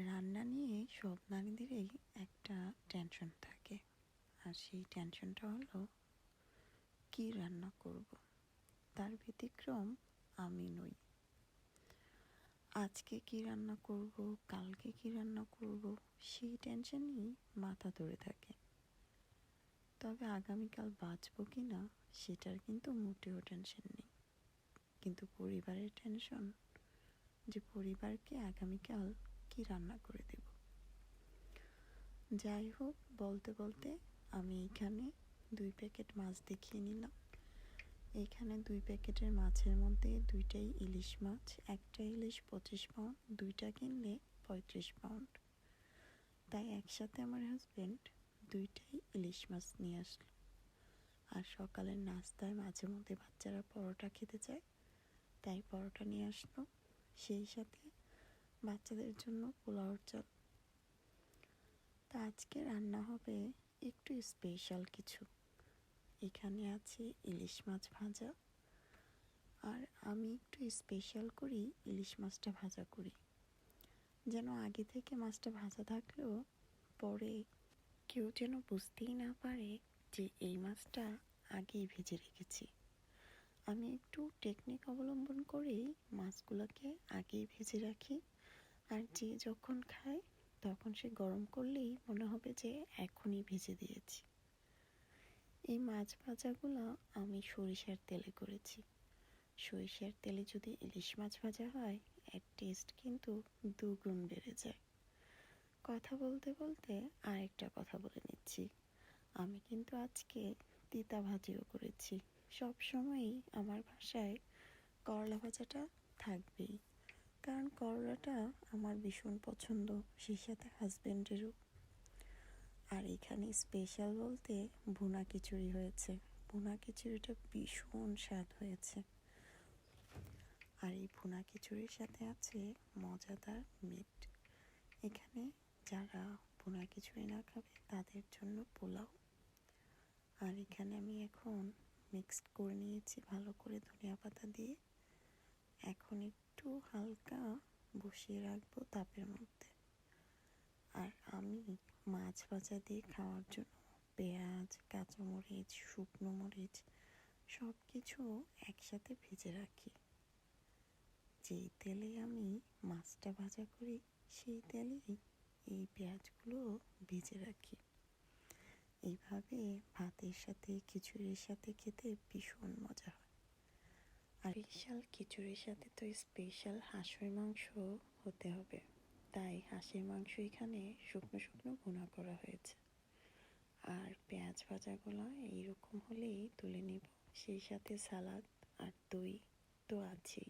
রান্না নিয়ে সব নারীদেরই একটা টেনশন থাকে। আর সেই টেনশনটা হলো কি রান্না করব। তার ব্যতিক্রম আমি নই। আজকে কি রান্না করব, কালকে কি রান্না করব, সেই টেনশনই মাথা ধরে থাকে। তবে আগামীকাল বাঁচব কি না সেটার কিন্তু মোটেও টেনশন নেই। কিন্তু পরিবারের টেনশন, যে পরিবারকে আগামীকাল কি রান্না করে দেব। যাই হোক, বলতে বলতে আমি এখানে 2 প্যাকেট মাছ দেখিয়ে নিলাম। এখানে 2 প্যাকেটের মাছের মধ্যে 2টাই ইলিশ মাছ। একটা ইলিশ 25 পাউন্ড, 2টা কিনলে 35 পাউন্ড। তাই একসাথে আমার হাজব্যান্ড 2টাই ইলিশ মাছ নিয়ে আসলো। আর সকালের নাস্তায় মাঝে মধ্যে বাচ্চারা পরোটা খেতে চায়, তাই পরোটা নিয়ে আসলো। সেই সাথে বাচ্চাদের জন্য পোলাওর চাল। তা আজকে রান্না হবে একটু স্পেশাল কিছু। এখানে আছে ইলিশ মাছ ভাজা। আর আমি একটু স্পেশাল করি, ইলিশ মাছটা ভাজা করি যেন আগে থেকে মাছটা ভাজা থাকলেও পরে কেউ যেন বুঝতেই না পারে যে এই মাছটা আগেই ভেজে রেখেছি। আমি একটু টেকনিক অবলম্বন করেই মাছগুলোকে আগেই ভেজে রাখি। আর যে যখন খায় তখন সে গরম করলেই মনে হবে যে এখনই ভেজে দিয়েছি। এই মাছ ভাজাগুলো আমি সরিষার তেলে করেছি। সরিষার তেলে যদি ইলিশ মাছ ভাজা হয়, এর টেস্ট কিন্তু দুগুণ বেড়ে যায়। কথা বলতে বলতে আরেকটা কথা বলে নিচ্ছি, আমি কিন্তু আজকে তিতা ভাজিও করেছি। সব সময়ই আমার বাসায় করলা ভাজাটা থাকবেই, কারণ করলাটা আমার ভীষণ পছন্দ, সেই সাথে হাজব্যান্ডেরও। আর এখানে স্পেশাল বলতে ভুনা খিচুড়ি হয়েছে। ভুনা খিচুড়িটা ভীষণ স্বাদ হয়েছে। আর এই ভুনা খিচুড়ির সাথে আছে মজাদার মিট। এখানে যারা ভুনা খিচুড়ি না খাবে তাদের জন্য পোলাও। আর এখানে আমি এখন মিক্সড করে নিয়েছি ভালো করে ধনিয়া পাতা দিয়ে। এখন একটু হালকা বসিয়ে রাখবো তাপের মধ্যে। আর আমি মাছ ভাজা দিয়ে খাওয়ার জন্য পেঁয়াজ, কাঁচামরিচ, শুকনো মরিচ সব কিছু একসাথে ভেজে রাখি। যেই তেলে আমি মাছটা ভাজা করি সেই তেলেই এই পেঁয়াজগুলো ভেজে রাখি। এইভাবে ভাতের সাথে খিচুড়ির সাথে খেতে ভীষণ মজা হয়। আর স্পেশাল খিচুড়ির সাথে তো স্পেশাল হাঁসের মাংস হতে হবে, তাই হাঁসের মাংস এখানে শুকনো শুকনো ভুনা করা হয়েছে। আর পেঁয়াজ ভাজাগুলো এইরকম হলেই তুলে নিব। সেই সাথে সালাদ আর দই তো আছেই।